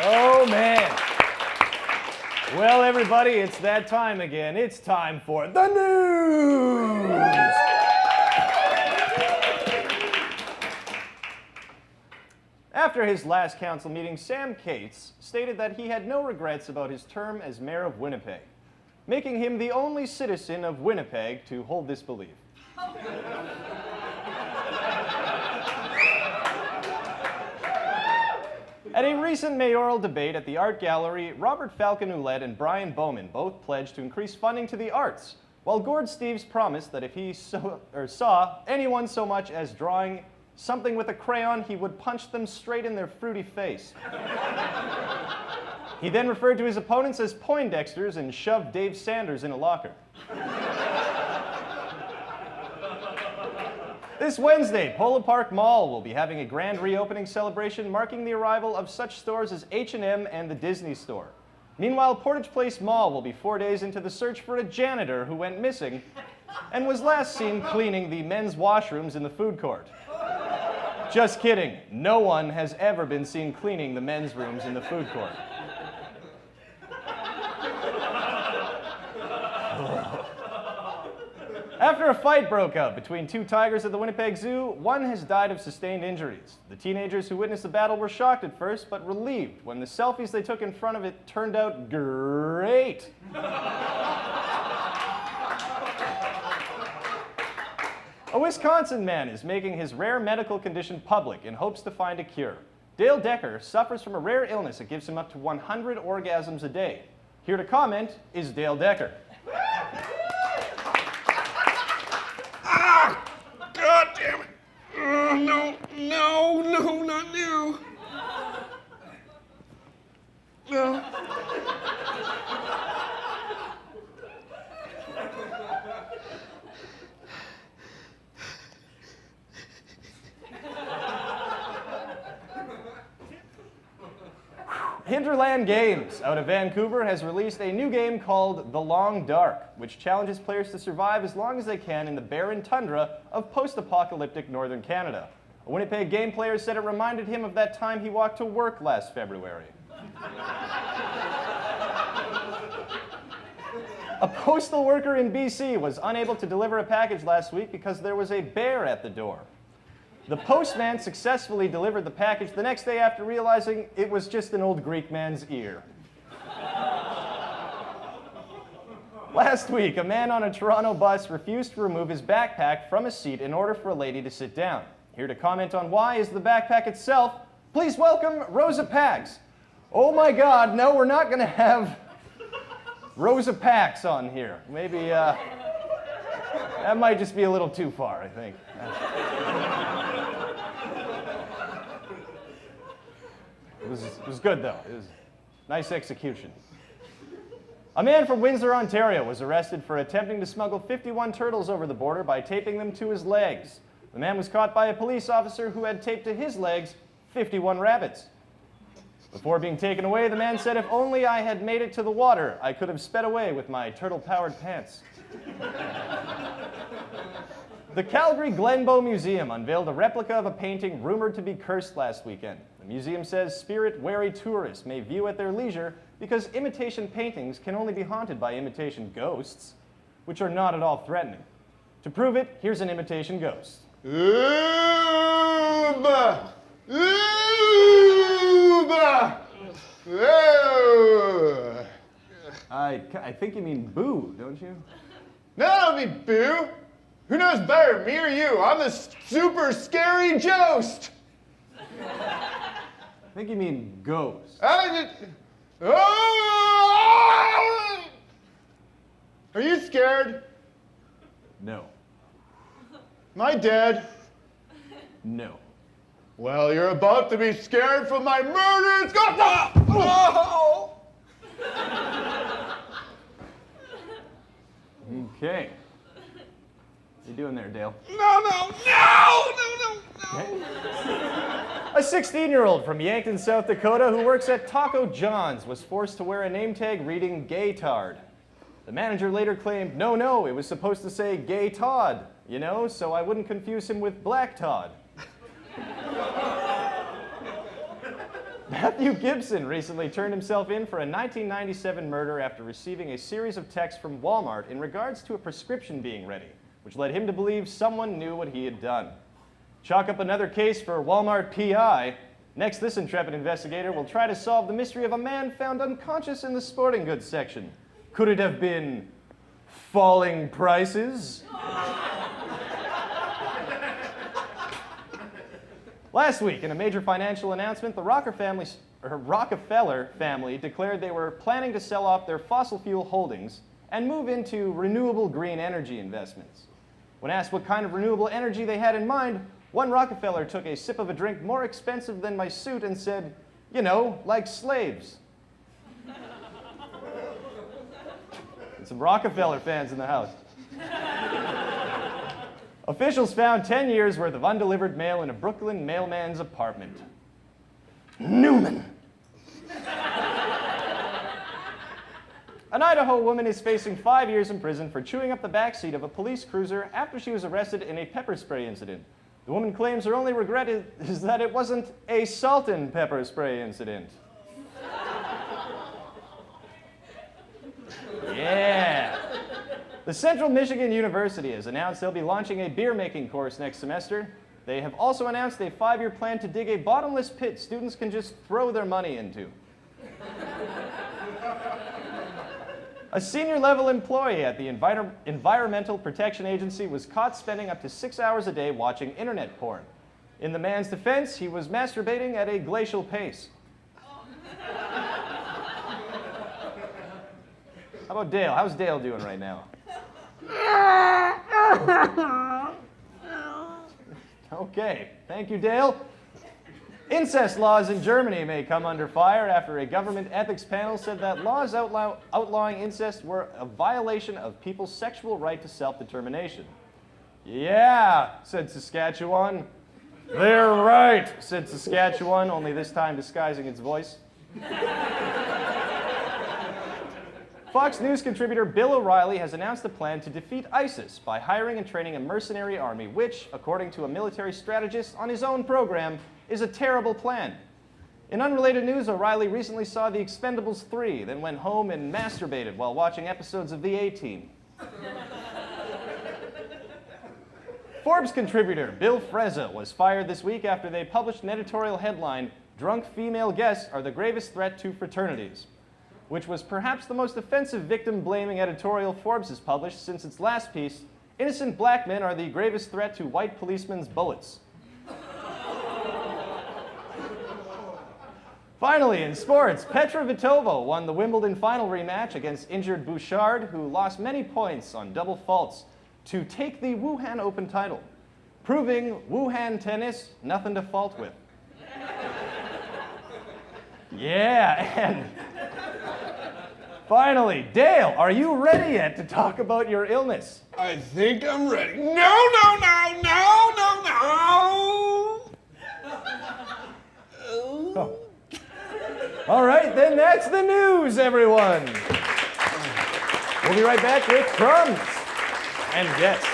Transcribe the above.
Oh, man. Well, everybody, it's that time again. It's time for the news. After his last council meeting, Sam Cates stated that he had no regrets about his term as mayor of Winnipeg, making him the only citizen of Winnipeg to hold this belief. At a recent mayoral debate at the Art Gallery, Robert Falcon-Ouellette and Brian Bowman both pledged to increase funding to the arts, while Gord Steeves promised that if he saw anyone so much as drawing something with a crayon, he would punch them straight in their fruity face. He then referred to his opponents as Poindexters and shoved Dave Sanders in a locker. This Wednesday, Polo Park Mall will be having a grand reopening celebration marking the arrival of such stores as H&M and the Disney Store. Meanwhile, Portage Place Mall will be 4 days into the search for a janitor who went missing and was last seen cleaning the men's washrooms in the food court. Just kidding. No one has ever been seen cleaning the men's rooms in the food court. After a fight broke out between two tigers at the Winnipeg Zoo, one has died of sustained injuries. The teenagers who witnessed the battle were shocked at first, but relieved when the selfies they took in front of it turned out great. A Wisconsin man is making his rare medical condition public in hopes to find a cure. Dale Decker suffers from a rare illness that gives him up to 100 orgasms a day. Here to comment is Dale Decker. Ah! God damn it! No, not now. No. Hinterland Games out of Vancouver has released a new game called The Long Dark, which challenges players to survive as long as they can in the barren tundra of post-apocalyptic northern Canada. A Winnipeg game player said it reminded him of that time he walked to work last February. A postal worker in BC was unable to deliver a package last week because there was a bear at the door. The postman successfully delivered the package the next day after realizing it was just an old Greek man's ear. Last week, a man on a Toronto bus refused to remove his backpack from a seat in order for a lady to sit down. Here to comment on why is the backpack itself, please welcome Rosa Pax. Oh my God, no, we're not going to have Rosa Pax on here. Maybe that might just be a little too far, I think. It was good, though. It was nice execution. A man from Windsor, Ontario, was arrested for attempting to smuggle 51 turtles over the border by taping them to his legs. The man was caught by a police officer who had taped to his legs 51 rabbits. Before being taken away, the man said, "If only I had made it to the water, I could have sped away with my turtle-powered pants." The Calgary Glenbow Museum unveiled a replica of a painting rumored to be cursed last weekend. The museum says spirit-wary tourists may view at their leisure because imitation paintings can only be haunted by imitation ghosts, which are not at all threatening. To prove it, here's an imitation ghost. Ooba! Ooba! Ooh. I think you mean boo, don't you? No, I don't mean boo. Who knows better, me or you? I'm the super scary ghost. I think you mean ghost. Oh! Are you scared? No. Am I dead? No. Well, you're about to be scared from my murder. It's gonna stop! Oh! Okay. What are you doing there, Dale? No! Okay. A 16-year-old from Yankton, South Dakota, who works at Taco John's, was forced to wear a name tag reading "Gay-tard." The manager later claimed, no, it was supposed to say "Gay Todd," you know, so I wouldn't confuse him with Black Todd. Matthew Gibson recently turned himself in for a 1997 murder after receiving a series of texts from Walmart in regards to a prescription being ready, which led him to believe someone knew what he had done. Chalk up another case for Walmart PI. Next, this intrepid investigator will try to solve the mystery of a man found unconscious in the sporting goods section. Could it have been falling prices? Last week, in a major financial announcement, the Rockefeller family declared they were planning to sell off their fossil fuel holdings and move into renewable green energy investments. When asked what kind of renewable energy they had in mind, one Rockefeller took a sip of a drink more expensive than my suit and said, "You know, like slaves." And some Rockefeller fans in the house. Officials found 10 years worth of undelivered mail in a Brooklyn mailman's apartment. Newman. An Idaho woman is facing 5 years in prison for chewing up the backseat of a police cruiser after she was arrested in a pepper spray incident. The woman claims her only regret is that it wasn't a salt and pepper spray incident. Yeah. The Central Michigan University has announced they'll be launching a beer-making course next semester. They have also announced a 5-year plan to dig a bottomless pit students can just throw their money into. A senior-level employee at the Environmental Protection Agency was caught spending up to 6 hours a day watching internet porn. In the man's defense, he was masturbating at a glacial pace. How about Dale? How's Dale doing right now? Okay, thank you, Dale. Incest laws in Germany may come under fire after a government ethics panel said that laws outlawing incest were a violation of people's sexual right to self-determination. Yeah, said Saskatchewan. They're right, said Saskatchewan, only this time disguising its voice. Fox News contributor Bill O'Reilly has announced a plan to defeat ISIS by hiring and training a mercenary army, which, according to a military strategist on his own program, is a terrible plan. In unrelated news, O'Reilly recently saw The Expendables 3, then went home and masturbated while watching episodes of The A-Team. Forbes contributor Bill Frezza was fired this week after they published an editorial headline, "Drunk Female Guests Are the Gravest Threat to Fraternities," which was perhaps the most offensive victim-blaming editorial Forbes has published since its last piece, "Innocent Black Men Are the Gravest Threat to White Policemen's Bullets." Finally, in sports, Petra Kvitova won the Wimbledon final rematch against injured Bouchard, who lost many points on double faults, to take the Wuhan Open title, proving Wuhan tennis nothing to fault with. Yeah, and finally, Dale, are you ready yet to talk about your illness? I think I'm ready. No! Oh. All right, then that's the news, everyone. We'll be right back with Crumbs and guests.